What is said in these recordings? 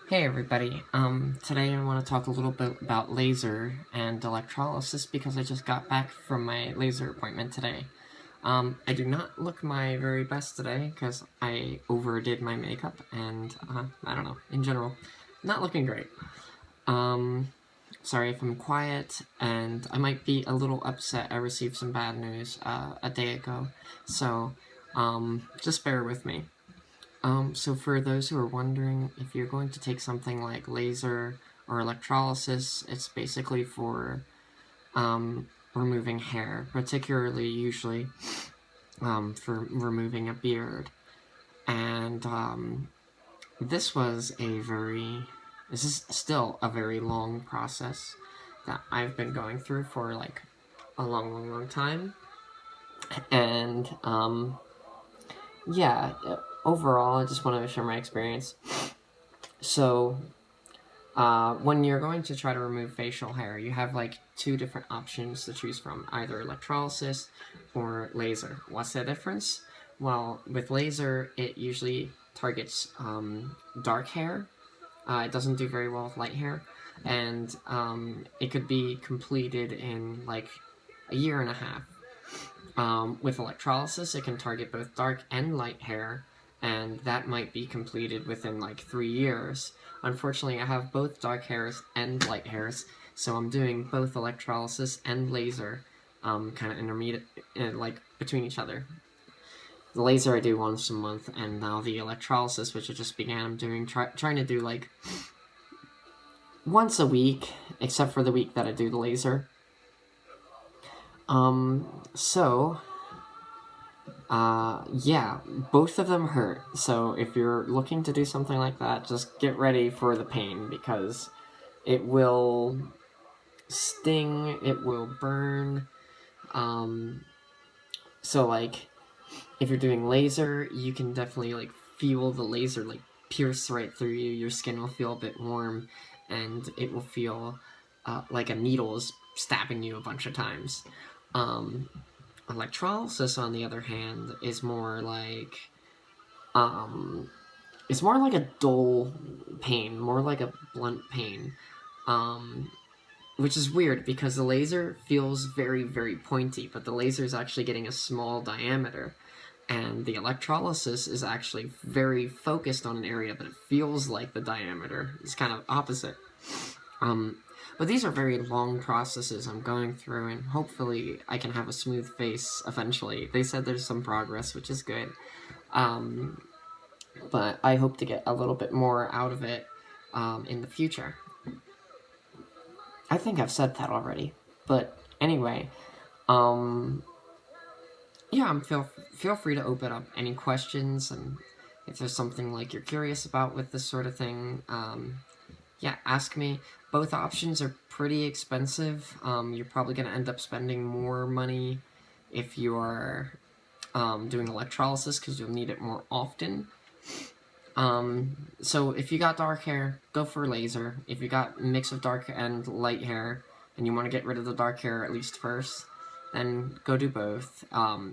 Hey everybody, today I want to talk a little bit about laser and electrolysis because I just got back from my laser appointment today. I do not look my very best today because I overdid my makeup and, I don't know, in general, not looking great. Sorry if I'm quiet, and I might be a little upset. I received some bad news, a day ago, so, just bear with me. So for those who are wondering, if you're going to take something like laser or electrolysis, it's basically for removing hair, particularly usually for removing a beard. And this is still a very long process that I've been going through for like a long time. And yeah, overall, I just want to share my experience. So, when you're going to try to remove facial hair, you have like two different options to choose from, either electrolysis or laser. What's the difference? Well, with laser, it usually targets dark hair. It doesn't do very well with light hair, and it could be completed in like a year and a half. With electrolysis, it can target both dark and light hair, and that might be completed within like 3 years. Unfortunately, I have both dark hairs and light hairs, so I'm doing both electrolysis and laser, kind of intermediate, like between each other. The laser I do once a month, and now the electrolysis, which I just began, I'm doing trying to do like once a week, except for the week that I do the laser. Yeah, both of them hurt. So if you're looking to do something like that, just get ready for the pain, because it will sting, it will burn. So like, if you're doing laser, you can definitely like feel the laser like pierce right through you. Your skin will feel a bit warm, and it will feel like a needle is stabbing you a bunch of times. Electrolysis, on the other hand, is more like it's more like a dull pain, more like a blunt pain, which is weird because the laser feels very pointy, but the laser is actually getting a small diameter, and the electrolysis is actually very focused on an area, but it feels like the diameter is kind of opposite. But these are very long processes I'm going through, and hopefully I can have a smooth face eventually. They said there's some progress, which is good. But I hope to get a little bit more out of it in the future. I think I've said that already. But anyway, yeah, feel free to open up any questions, and if there's something like you're curious about with this sort of thing, yeah, ask me. Both options are pretty expensive. You're probably going to end up spending more money if you are doing electrolysis, because you'll need it more often. So if you got dark hair, go for laser. If you got a mix of dark and light hair, and you want to get rid of the dark hair at least first, then go do both.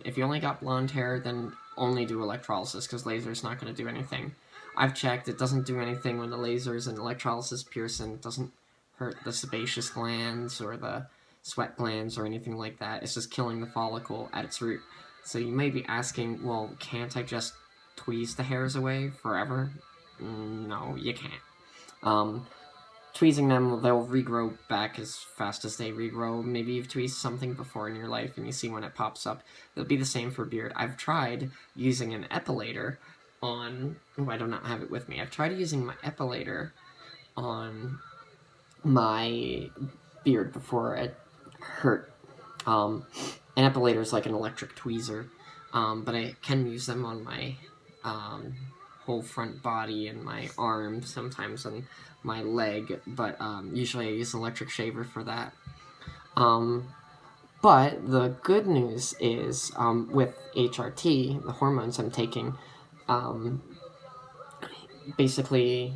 If you only got blonde hair, then only do electrolysis, because laser is not going to do anything. I've checked, it doesn't do anything when the lasers and electrolysis pierce, and it doesn't hurt the sebaceous glands or the sweat glands or anything like that. It's just killing the follicle at its root. So you may be asking, well, can't I just tweeze the hairs away forever? No, you can't. Tweezing them, they'll regrow back as fast as they regrow. Maybe you've tweezed something before in your life and you see when it pops up. It'll be the same for beard. I've tried using an epilator on... Oh, I do not have it with me. I've tried using my epilator on my beard before. It hurt. An epilator is like an electric tweezer, but I can use them on my whole front body and my arm, sometimes on my leg, but usually I use an electric shaver for that. But the good news is, with HRT, the hormones I'm taking, basically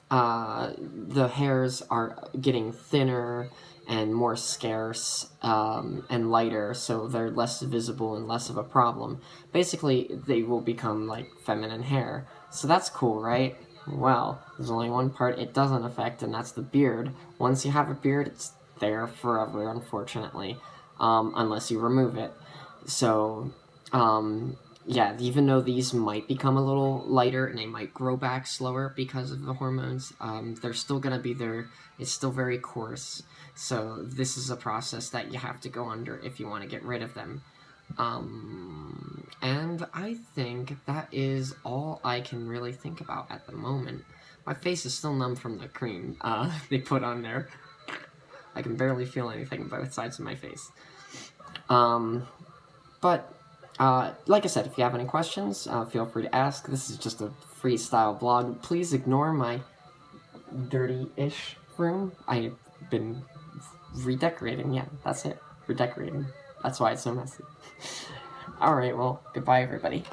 the hairs are getting thinner and more scarce, and lighter, so they're less visible and less of a problem. Basically, they will become like feminine hair. So that's cool, right? Well, there's only one part it doesn't affect, and that's the beard. Once you have a beard, it's there forever, unfortunately, unless you remove it. So, yeah, even though these might become a little lighter and they might grow back slower because of the hormones, they're still going to be there. It's still very coarse. So this is a process that you have to go under if you want to get rid of them. And I think that is all I can really think about at the moment. My face is still numb from the cream they put on there. I can barely feel anything both sides of my face. But, like I said, if you have any questions, feel free to ask. This is just a freestyle blog. Please ignore my dirty-ish room. I've been redecorating. Yeah, that's it. Redecorating. That's why it's so messy. Alright, well, goodbye, everybody.